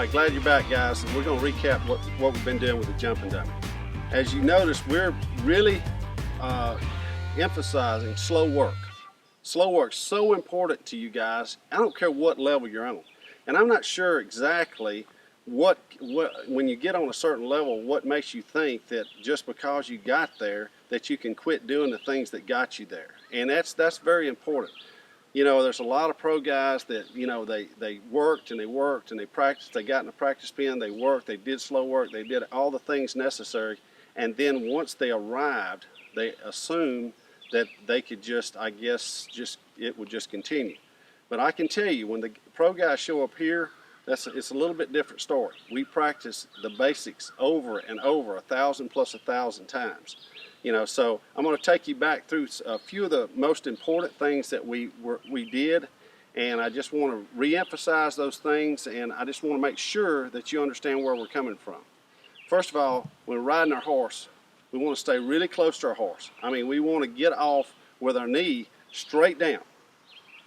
right, glad you're back, guys. And we're going to recap what we've been doing with the jumping dummy. As you notice, we're really emphasizing slow work. Slow work's so important to you guys. I don't care what level you're on. And I'm not sure exactly what when you get on a certain level, what makes you think that just because you got there that you can quit doing the things that got you there. And that's very important. You know, there's a lot of pro guys that, you know, they worked and they worked and they practiced, they got in a practice pen, they worked, they did slow work, they did all the things necessary, and then once they arrived, they assumed that they could just, I guess, it would just continue. But I can tell you, when the pro guys show up here, it's a little bit different story. We practice the basics over and over, 1,000 plus 1,000 times. You know, so I'm going to take you back through a few of the most important things that we did, and I just want to re-emphasize those things, and I just want to make sure that you understand where we're coming from. First of all, when we're riding our horse, we want to stay really close to our horse. I mean, we want to get off with our knee straight down.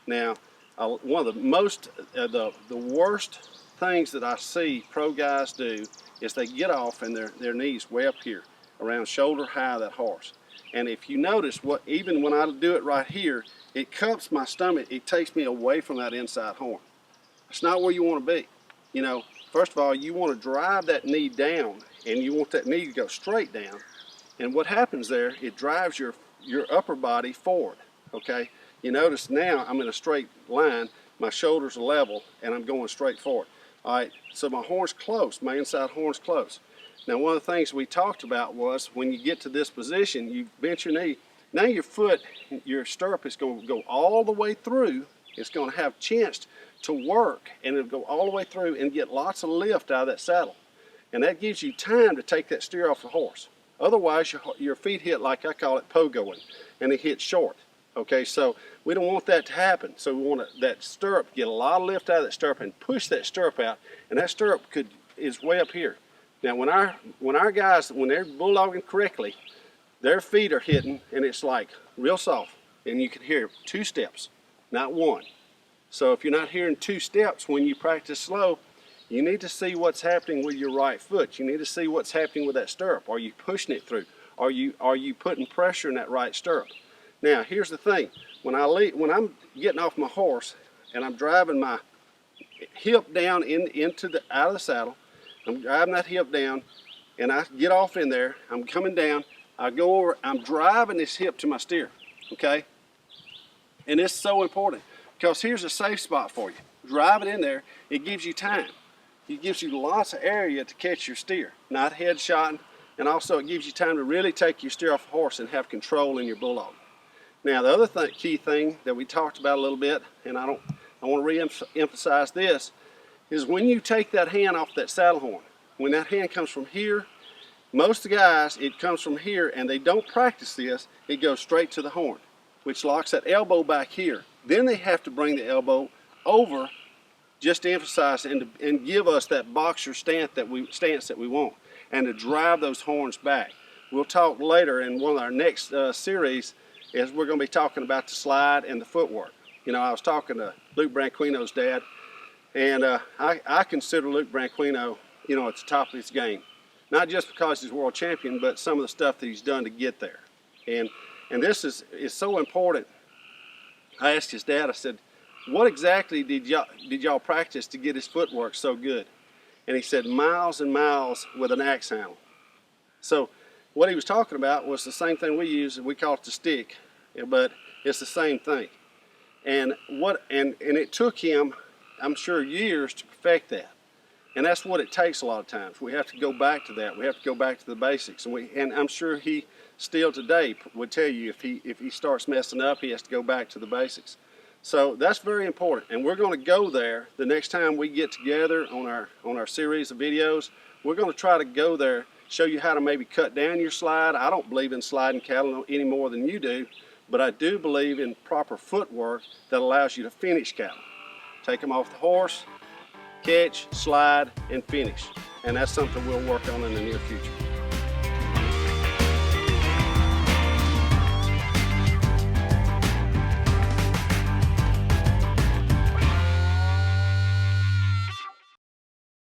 Now, one of the most, the worst things that I see pro guys do is they get off and their knees way up here, around shoulder high of that horse. And if you notice, even when I do it right here, it cups my stomach, it takes me away from that inside horn. It's not where you want to be. You know, first of all, you want to drive that knee down, and you want that knee to go straight down. And what happens there, it drives your upper body forward, okay? You notice now I'm in a straight line, my shoulders are level, and I'm going straight forward. All right, so my horn's close, my inside horn's close. Now, one of the things we talked about was when you get to this position, you bent your knee. Now your foot, your stirrup is going to go all the way through. It's going to have a chance to work, and it'll go all the way through and get lots of lift out of that saddle. And that gives you time to take that steer off the horse. Otherwise, your feet hit, like I call it, pogoing, and it hits short. Okay, so we don't want that to happen. So we want that stirrup to get a lot of lift out of that stirrup and push that stirrup out, and that stirrup is way up here. Now, when our guys, when they're bulldogging correctly, their feet are hitting, and it's like real soft, and you can hear 2 steps, not 1. So if you're not hearing 2 steps when you practice slow, you need to see what's happening with your right foot. You need to see what's happening with that stirrup. Are you pushing it through? Are you putting pressure in that right stirrup? Now, here's the thing: when I'm getting off my horse and I'm driving my hip down out of the saddle. I'm driving that hip down, and I get off in there. I'm coming down. I go over. I'm driving this hip to my steer, okay? And it's so important because here's a safe spot for you. Drive it in there. It gives you time. It gives you lots of area to catch your steer, not headshotting, and also it gives you time to really take your steer off the horse and have control in your bulldog. Now, the other key thing that we talked about a little bit, and I want to re-emphasize this, is when you take that hand off that saddle horn, when that hand comes from here, most of the guys, it comes from here and they don't practice this, it goes straight to the horn, which locks that elbow back here. Then they have to bring the elbow over just to emphasize and give us that boxer stance that we want, and to drive those horns back. We'll talk later in one of our next series, is we're going to be talking about the slide and the footwork. You know, I was talking to Luke Branquino's dad, and I consider Luke Branquino, you know, at the top of his game. Not just because he's world champion, but some of the stuff that he's done to get there. And this is so important. I asked his dad, I said, what exactly did y'all practice to get his footwork so good? And he said, miles and miles with an axe handle. So what he was talking about was the same thing we use, we call it the stick, but it's the same thing. And it took him, I'm sure, years to perfect that. And that's what it takes a lot of times. We have to go back to that. We have to go back to the basics. And I'm sure he still today would tell you if he starts messing up, he has to go back to the basics. So that's very important. And we're going to go there the next time we get together on our series of videos. We're going to try to go there, show you how to maybe cut down your slide. I don't believe in sliding cattle any more than you do, but I do believe in proper footwork that allows you to finish cattle. Take them off the horse, catch, slide, and finish. And that's something we'll work on in the near future.